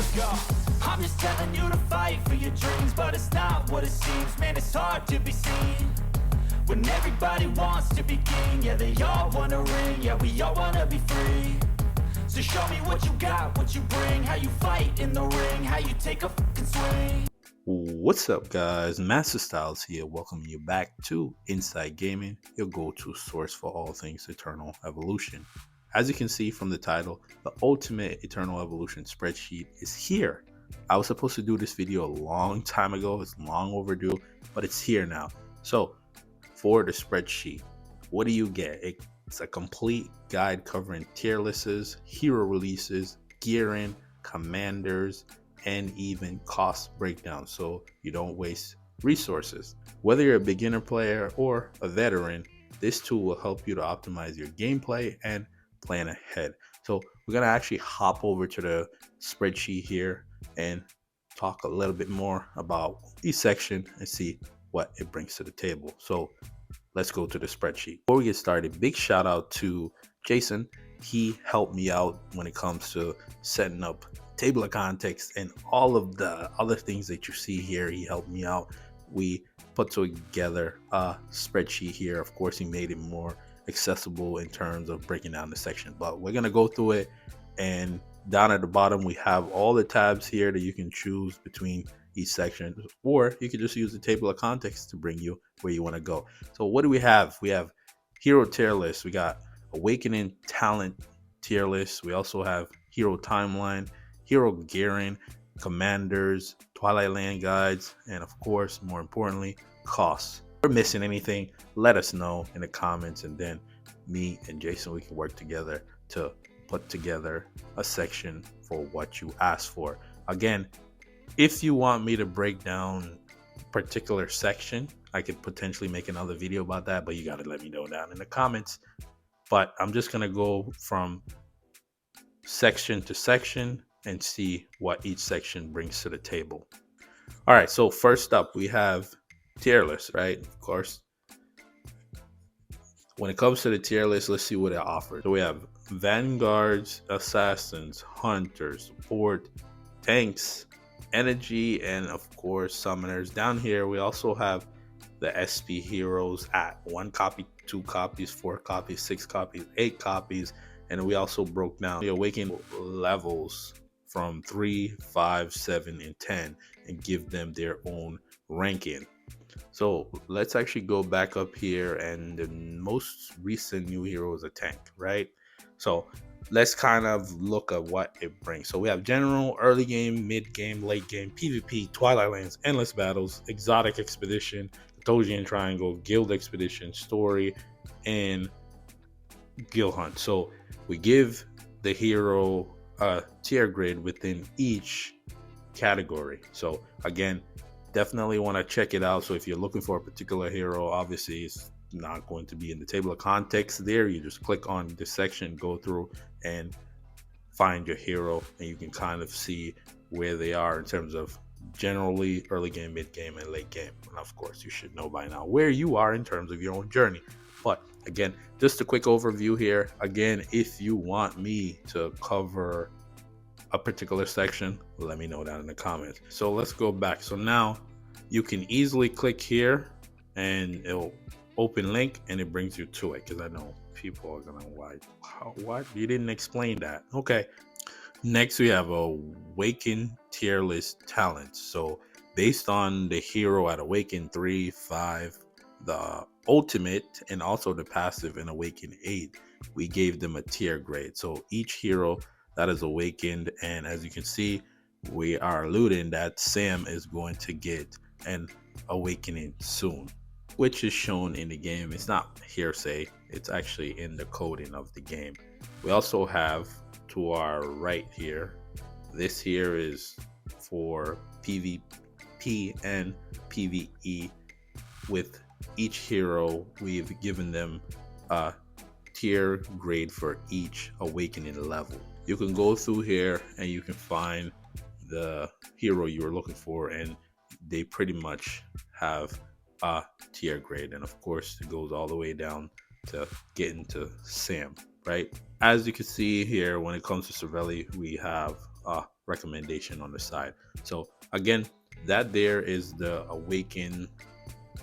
Let's go. I'm just telling you to fight for your dreams, but it's not what it seems. Man, it's hard to be seen when everybody wants to be king. Yeah, they all wanna ring. Yeah, we all wanna be free. So show me what you got, what you bring, how you fight in the ring, how you take a fucking swing. What's up, guys? Master Styles here, welcoming you back to Inside Gaming, your go-to source for all things Eternal Evolution. As you can see from the title, the Ultimate Eternal Evolution spreadsheet is here. I was supposed to do this video a long time ago. It's long overdue, but it's here now. So, for the spreadsheet, what do you get? It's a complete guide covering tier lists, hero releases, gearing, commanders, and even cost breakdown, so you don't waste resources. Whether you're a beginner player or a veteran, this tool will help you to optimize your gameplay and plan ahead. So we're gonna actually hop over to the spreadsheet here and talk a little bit more about each section and see what it brings to the table. So let's go to the spreadsheet. Before we get started, big shout out to Jason. He helped me out when it comes to setting up table of context and all of the other things that you see here. He helped me out. We put together a spreadsheet here. Of course, he made it more accessible in terms of breaking down the section, but we're gonna go through it. And down at the bottom, we have all the tabs here that you can choose between each section, or you can just use the table of context to bring you where you want to go. So what do we have? We have hero tier list. We got awakening talent tier list. We also have hero timeline, hero gearing, commanders, Twilight Land guides, and of course, more importantly, costs. If we're missing anything, let us know in the comments, and then me and Jason, we can work together to put together a section for what you asked for. Again, if you want me to break down a particular section, I could potentially make another video about that, but you got to let me know down in the comments. But I'm just going to go from section to section and see what each section brings to the table. All right, so first up, we have tier list, right? Of course, when it comes to the tier list, let's see what it offers. So we have vanguards, assassins, hunters, support, tanks, energy, and of course summoners. Down here we also have the SP heroes at 1 copy, 2 copies, 4 copies, 6 copies, 8 copies, and we also broke down the awakened levels from 3, 5, 7, and 10 and give them their own ranking. So let's actually go back up here, and the most recent new hero is a tank, right? So let's kind of look at what it brings. So we have general, early game, mid game, late game, PvP, Twilight Lands, endless battles, exotic expedition, Tosian triangle, guild expedition, story, and guild hunt. So we give the hero a tier grade within each category. So again, definitely want to check it out. So if you're looking for a particular hero, obviously it's not going to be in the table of context there. You just click on this section, go through and find your hero, and you can kind of see where they are in terms of generally early game, mid game, and late game. And of course, you should know by now where you are in terms of your own journey. But again, just a quick overview here. Again, if you want me to cover a particular section, let me know down in the comments. So let's go back. So now you can easily click here and it'll open link and it brings you to it, because I know people are gonna what you didn't explain that. Okay, next we have awaken tier list talents. So based on the hero at awaken 3, 5, the ultimate, and also the passive in awaken 8, we gave them a tier grade. So each hero that is awakened, and as you can see, we are alluding that Sam is going to get an awakening soon, which is shown in the game. It's not hearsay, it's actually in the coding of the game. We also have to our right here, this here is for PvP and PvE. With each hero, we've given them a tier grade for each awakening level. You can go through here and you can find the hero you were looking for, and they pretty much have a tier grade. And of course, it goes all the way down to getting to Sam, right? as you can see here, when it comes to Cervelli, we have a recommendation on the side. So again, that there is the Awaken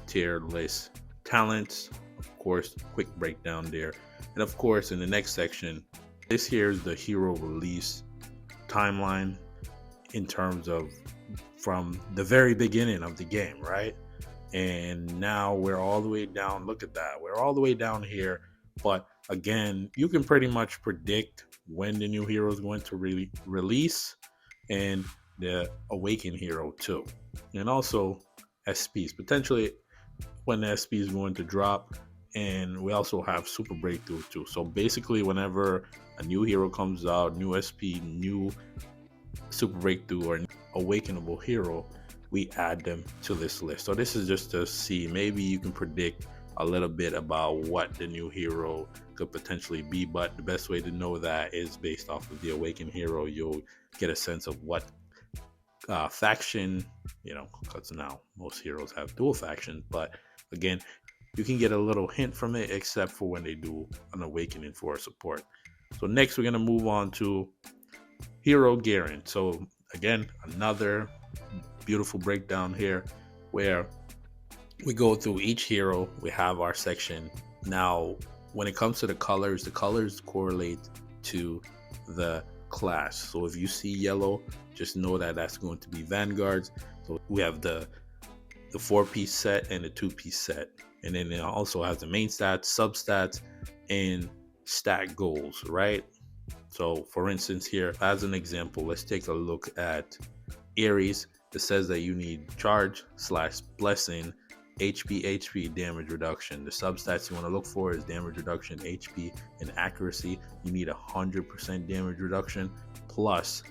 tier list talents. Of course, quick breakdown there. And of course, in the next section, this here is the hero release timeline in terms of from the very beginning of the game, right? And now we're all the way down. Look at that. We're all the way down here. But again, you can pretty much predict when the new hero is going to release, and the Awaken hero too. And also SPs, potentially when the SP is going to drop. And we also have super breakthrough too. So basically, whenever a new hero comes out, new SP, new super breakthrough, or awakenable hero, we add them to this list. So this is just to see, maybe you can predict a little bit about what the new hero could potentially be. But the best way to know that is based off of the Awakened hero. You'll get a sense of what faction, because now most heroes have dual factions. But again, you can get a little hint from it, except for when they do an awakening for support. So next, we're going to move on to hero gearing. So again, another beautiful breakdown here where we go through each hero. We have our section. Now, when it comes to the colors correlate to the class. So if you see yellow, just know that that's going to be vanguards. So we have the 4-piece set and the 2-piece set, and then it also has the main stats, substats, and stat goals, right? So for instance, here as an example, let's take a look at Aries. It says that you need charge / blessing, HP damage reduction. The substats you want to look for is damage reduction, HP, and accuracy. You need 100% damage reduction plus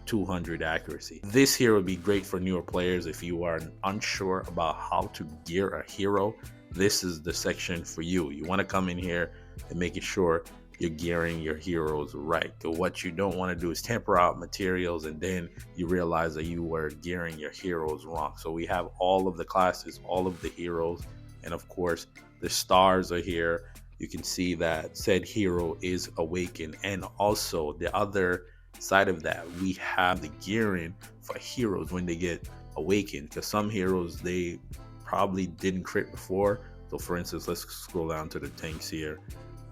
200 accuracy. This here would be great for newer players. If you are unsure about how to gear a hero, this is the section for you. You want to come in here and making sure you're gearing your heroes right. But what you don't want to do is tamper out materials and then you realize that you were gearing your heroes wrong. So we have all of the classes, all of the heroes, and of course the stars are here. You can see that said hero is awakened, and also the other side of that, we have the gearing for heroes when they get awakened, because some heroes, they probably didn't crit before. So for instance, let's scroll down to the tanks here,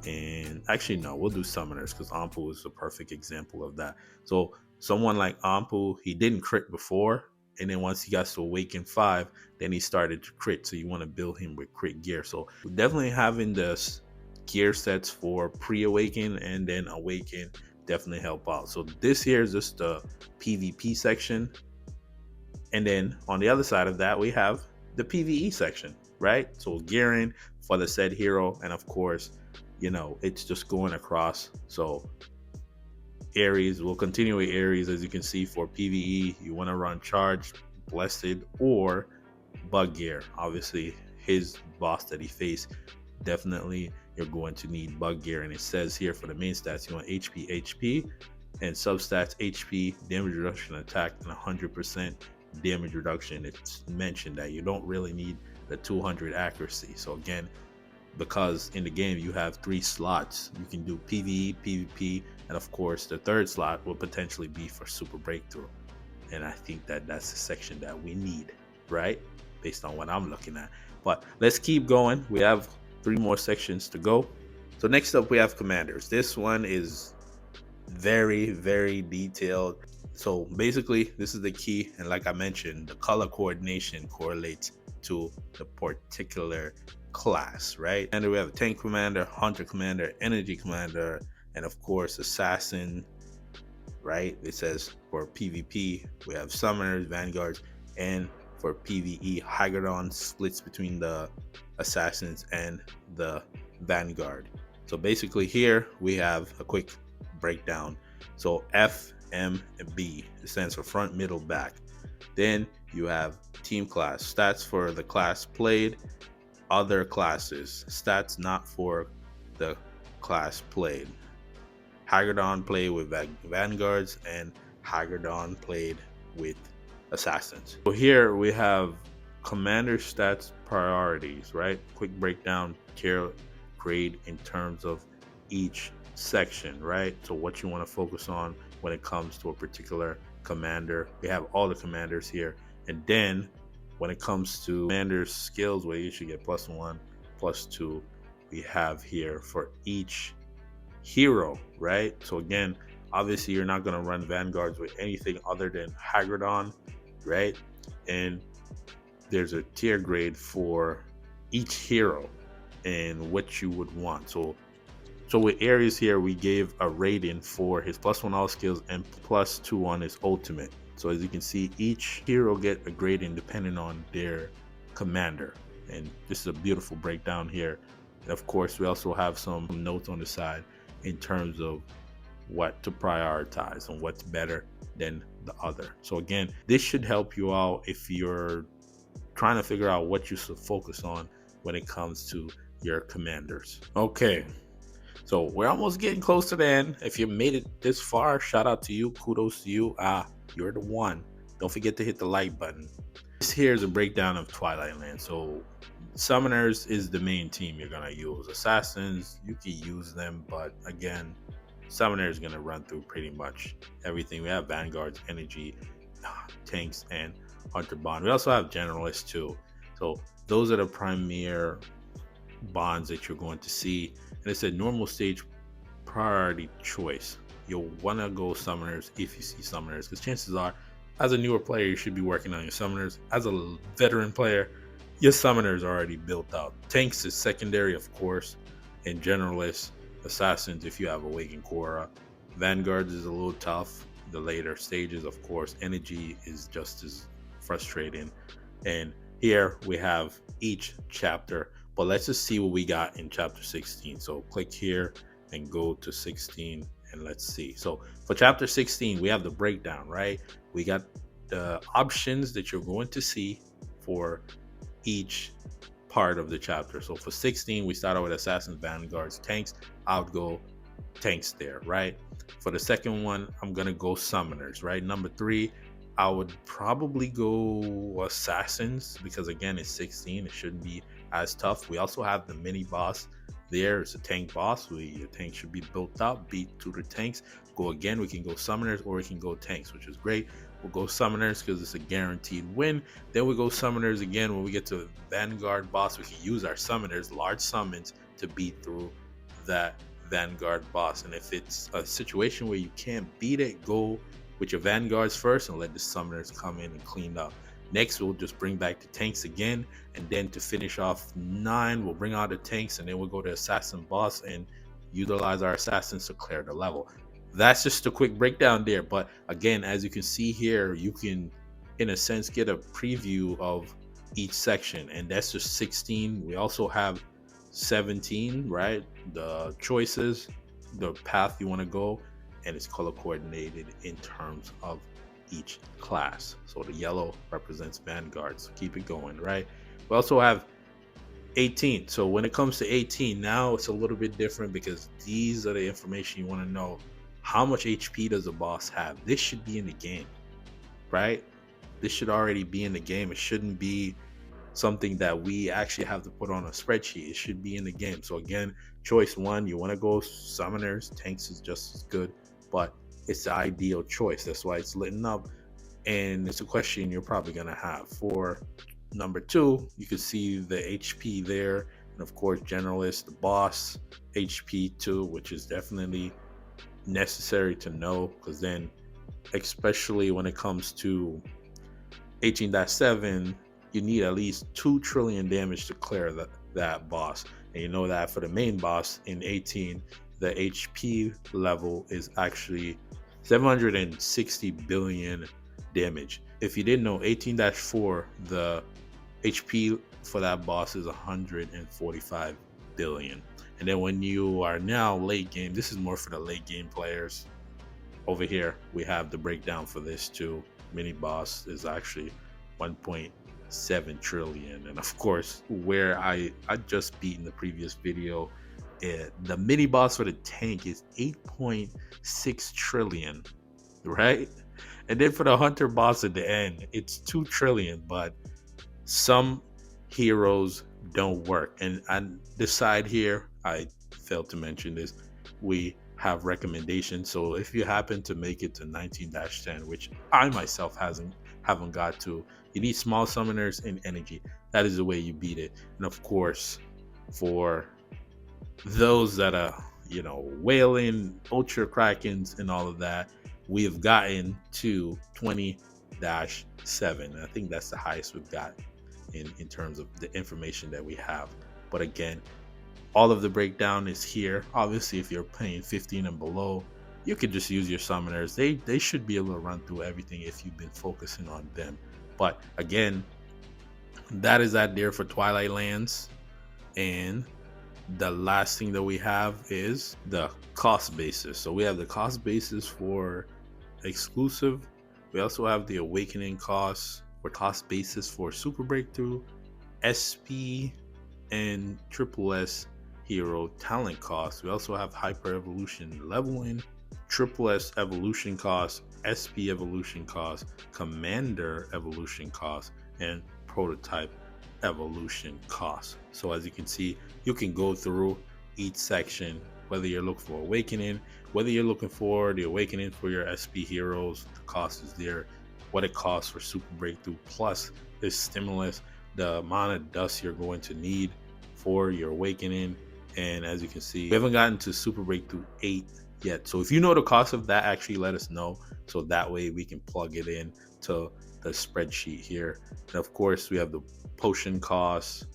and actually no, we'll do summoners because Ampu is a perfect example of that. So someone like Ampu, he didn't crit before, and then once he got to awaken 5, then he started to crit. So you want to build him with crit gear. So definitely having this gear sets for pre-awaken and then awaken definitely help out. So this here is just the PvP section, and then on the other side of that we have the PvE section, right? So gearing for the said hero, and of course, it's just going across. So Aries, will continue with Aries. As you can see, for PvE, you want to run charged, blessed, or bug gear. Obviously, his boss that he faced, definitely you're going to need bug gear. And it says here for the main stats, you want HP, and substats HP, damage reduction, attack, and 100% damage reduction. It's mentioned that you don't really need the 200 accuracy. So again, because in the game you have 3 slots, you can do PvE, PvP, and of course the third slot will potentially be for super breakthrough. And I think that that's the section that we need, right? Based on what I'm looking at. But let's keep going. We have 3 more sections to go. So next up we have commanders. This one is very, very detailed. So basically this is the key, and like I mentioned, the color coordination correlates to the particular class, right? And we have a tank commander, hunter commander, energy commander, and of course assassin, right? It says for PvP we have summoners, vanguards, and for PvE Haggadon splits between the assassins and the vanguard. So basically here we have a quick breakdown. So F, M, and B, it stands for front, middle, back. Then you have team class, stats for the class played, other classes, stats not for the class played. Haggadon played with vanguards and Haggadon played with assassins. So here we have commander stats priorities, right? Quick breakdown, tier grade in terms of each section, right? So what you want to focus on when it comes to a particular commander. We have all the commanders here. And then when it comes to commander's skills, where you should get +1, +2, we have here for each hero, right? So again, obviously you're not going to run vanguards with anything other than Hagridon, right? And there's a tier grade for each hero and what you would want. So with Ares here, we gave a rating for his +1 all skills and +2 on his ultimate. So as you can see, each hero get a grading depending on their commander. And this is a beautiful breakdown here. And of course, we also have some notes on the side in terms of what to prioritize and what's better than the other. So again, this should help you out if you're trying to figure out what you should focus on when it comes to your commanders. Okay, so we're almost getting close to the end. If you made it this far, shout out to you, kudos to you. You're the one. Don't forget to hit the like button. This here is a breakdown of Twilight Land. So summoners is the main team you're gonna use. Assassins, you can use them, but again, summoner is gonna run through pretty much everything. We have vanguards, energy, tanks, and hunter bond. We also have generalists too. So those are the premier bonds that you're going to see. And it's a normal stage priority choice. You'll want to go summoners if you see summoners, because chances are, as a newer player, you should be working on your summoners. As a veteran player, your summoners are already built out. Tanks is secondary, of course, and generalists, assassins if you have Awakened Korra. Vanguards is a little tough. The later stages, of course, energy is just as frustrating. And here we have each chapter, but let's just see what we got in chapter 16. So click here and go to 16 and let's see. So for chapter 16, we have the breakdown, right? We got the options that you're going to see for each part of the chapter. So for 16, we start out with assassins, vanguards, tanks. I would go tanks there, right? For the second one, I'm gonna go summoners, right? Number 3, I would probably go assassins, because again, it's 16, it shouldn't be as tough. We also have the mini boss there. It's a tank boss. Your tank should be built up, beat through the tanks. Go again, we can go summoners or we can go tanks, which is great. We'll go summoners because it's a guaranteed win. Then we go summoners again. When we get to vanguard boss, we can use our summoners, large summons, to beat through that vanguard boss. And if it's a situation where you can't beat it, go with your vanguards first and let the summoners come in and clean up. Next, we'll just bring back the tanks again, and then to finish off 9, we'll bring out the tanks, and then we'll go to assassin boss and utilize our assassins to clear the level. That's just a quick breakdown there, but again, as you can see here, you can in a sense get a preview of each section, and that's just 16. We also have 17, right? The choices, the path you want to go, and it's color coordinated in terms of each class. So the yellow represents vanguard, so keep it going, right? We also have 18. So when it comes to 18, now it's a little bit different, because these are the information you want to know. How much HP does the boss have? This should be in the game, right? This should already be in the game. It shouldn't be something that we actually have to put on a spreadsheet. It should be in the game. So again, choice 1, you want to go summoners. Tanks is just as good, but it's the ideal choice. That's why it's lit up, and it's a question you're probably gonna have. For number 2, you can see the HP there, and of course generalist, the boss HP 2, which is definitely necessary to know, because then especially when it comes to 18-7, you need at least 2 trillion damage to clear that boss. And you know that for the main boss in 18, the HP level is actually 760 billion damage. If you didn't know, 18-4, the HP for that boss is 145 billion. And then when you are now late game, this is more for the late game players. Over here, we have the breakdown for this too. Mini boss is actually 1.7 trillion. And of course, where I just beat in the previous video, the mini boss for the tank is 8.6 trillion, right? And then for the hunter boss at the end, it's 2 trillion, but some heroes don't work. And on the side here, I failed to mention this, we have recommendations. So if you happen to make it to 19-10, which I myself haven't got to, you need small summoners and energy. That is the way you beat it. And of course, for those that are, whaling, ultra krakens, and all of that, we have gotten to 20-7. I think that's the highest we've got in terms of the information that we have. But again, all of the breakdown is here. Obviously, if you're paying 15 and below, you could just use your summoners. They should be able to run through everything if you've been focusing on them. But again, that is that there for Twilight Lands. And the last thing that we have is the cost basis. So we have the cost basis for exclusive. We also have the awakening costs or cost basis for super breakthrough, SP, and triple S hero talent costs. We also have hyper evolution leveling, triple S evolution costs, SP evolution costs, commander evolution costs, and prototype evolution costs. So as you can see, you can go through each section, whether you're looking for awakening, whether you're looking for the awakening for your SP heroes, the cost is there, what it costs for super breakthrough, plus this stimulus, the amount of dust you're going to need for your awakening. And as you can see, we haven't gotten to super breakthrough 8 yet. So if you know the cost of that, actually let us know, so that way we can plug it in to the spreadsheet here. And of course, we have the potion costs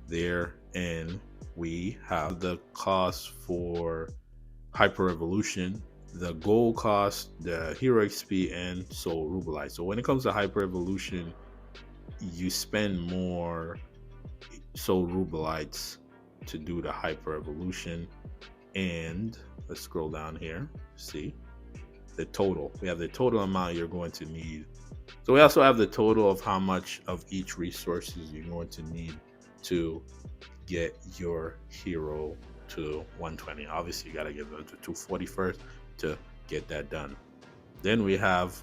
there, and we have the cost for hyper evolution, the gold cost, the hero XP, and soul rubelite. So when it comes to hyper evolution, you spend more soul rubelites to do the hyper evolution. And let's scroll down here, see the total. We have the total amount you're going to need. So we also have the total of how much of each resources you're going to need to get your hero to 120. Obviously, you got to get them to 240 first to get that done. Then we have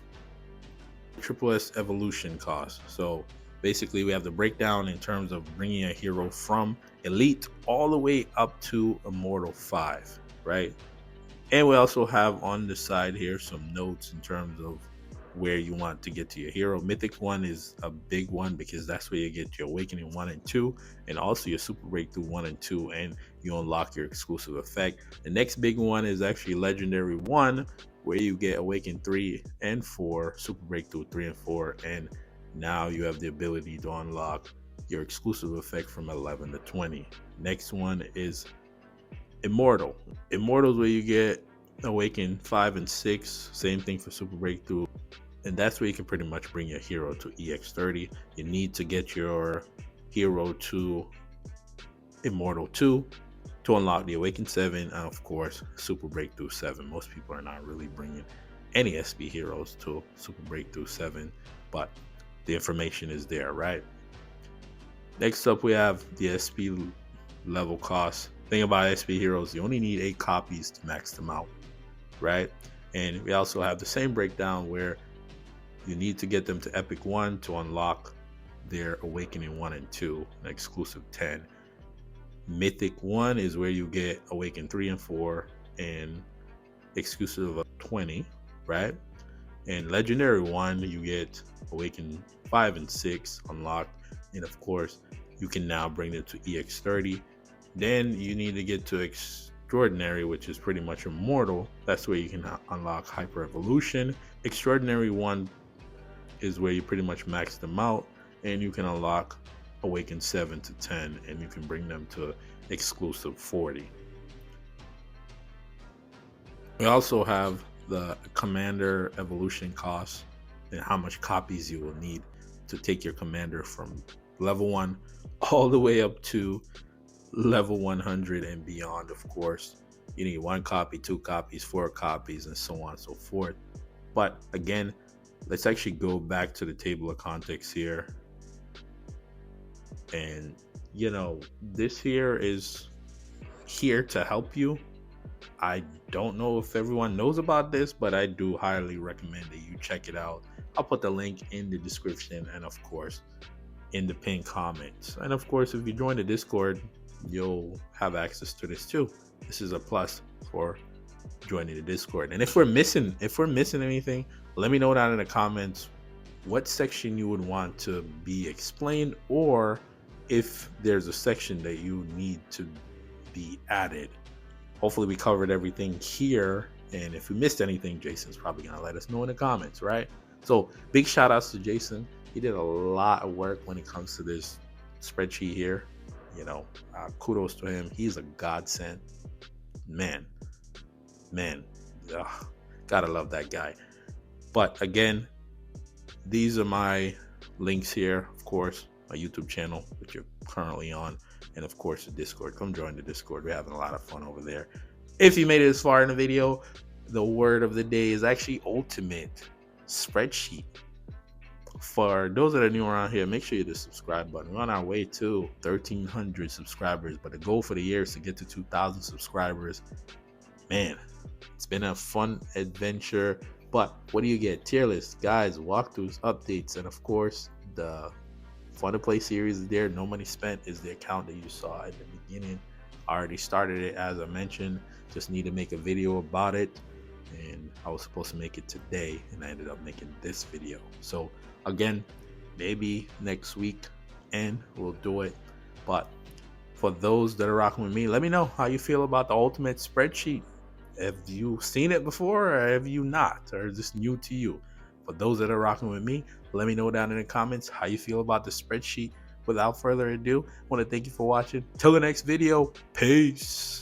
triple S evolution cost. So basically, we have the breakdown in terms of bringing a hero from elite all the way up to immortal 5, right? And we also have on the side here some notes in terms of where you want to get to your hero. Mythic 1 is a big one because that's where you get your awakening 1 and 2, and also your super breakthrough 1 and 2, and you unlock your exclusive effect. The next big one is actually legendary 1, where you get awaken 3 and 4, super breakthrough 3 and 4, and now you have the ability to unlock your exclusive effect from 11 to 20. Next one is immortal. Immortal is where you get awaken 5 and 6, same thing for super breakthrough, and that's where you can pretty much bring your hero to EX30. You need to get your hero to immortal 2 to unlock the awaken 7, and of course super breakthrough 7. Most people are not really bringing any SP heroes to super breakthrough 7, but the information is there, right? Next up, we have the SP level cost. Thing about SP heroes, you only need 8 copies to max them out, right? And we also have the same breakdown where you need to get them to Epic 1 to unlock their Awakening 1 and 2, an exclusive 10. Mythic 1 is where you get Awaken 3 and 4 and exclusive of 20, right? And Legendary 1, you get Awaken 5 and 6 unlocked. And of course, you can now bring them to EX30. Then you need to get to Extraordinary, which is pretty much Immortal. That's where you can unlock Hyper Evolution. Extraordinary 1 is where you pretty much max them out, and you can unlock Awaken 7 to 10, and you can bring them to exclusive 40. We also have the Commander Evolution cost and how much copies you will need to take your commander from level 1 all the way up to level 100 and beyond. Of course, you need 1 copy, 2 copies, 4 copies, and so on and so forth. But again, let's actually go back to the table of contents here. And this here is here to help you. I don't know if everyone knows about this, but I do highly recommend that you check it out. I'll put the link in the description and of course in the pinned comments. And of course, if you join the Discord, you'll have access to this too. This is a plus for joining the Discord. And if we're missing anything, let me know down in the comments what section you would want to be explained, or if there's a section that you need to be added. Hopefully we covered everything here, and if we missed anything, Jason's probably gonna let us know in the comments, right? So big shout outs to Jason. He did a lot of work when it comes to this spreadsheet here. You know, kudos to him. He's a godsend. Man, gotta love that guy. But again, these are my links here, of course, my YouTube channel, which you're currently on, and of course the Discord. Come join the Discord. We're having a lot of fun over there. If you made it this far in the video, the word of the day is actually ultimate spreadsheet. For those that are new around here, make sure you hit the subscribe button. We're on our way to 1,300 subscribers, but the goal for the year is to get to 2,000 subscribers. Man, it's been a fun adventure. But what do you get? Tier lists, guides, walkthroughs, updates, and of course the Fun to Play series is there. No Money Spent is the account that you saw at the beginning. I already started it, as I mentioned. Just need to make a video about it, and I was supposed to make it today, and I ended up making this video. So again, maybe next week and we'll do it. But for those that are rocking with me, let me know how you feel about the ultimate spreadsheet. Have you seen it before, or have you not, or is this new to you? For those that are rocking with me, let me know down in the comments how you feel about the spreadsheet. Without further ado, I want to thank you for watching. Till the next video, peace.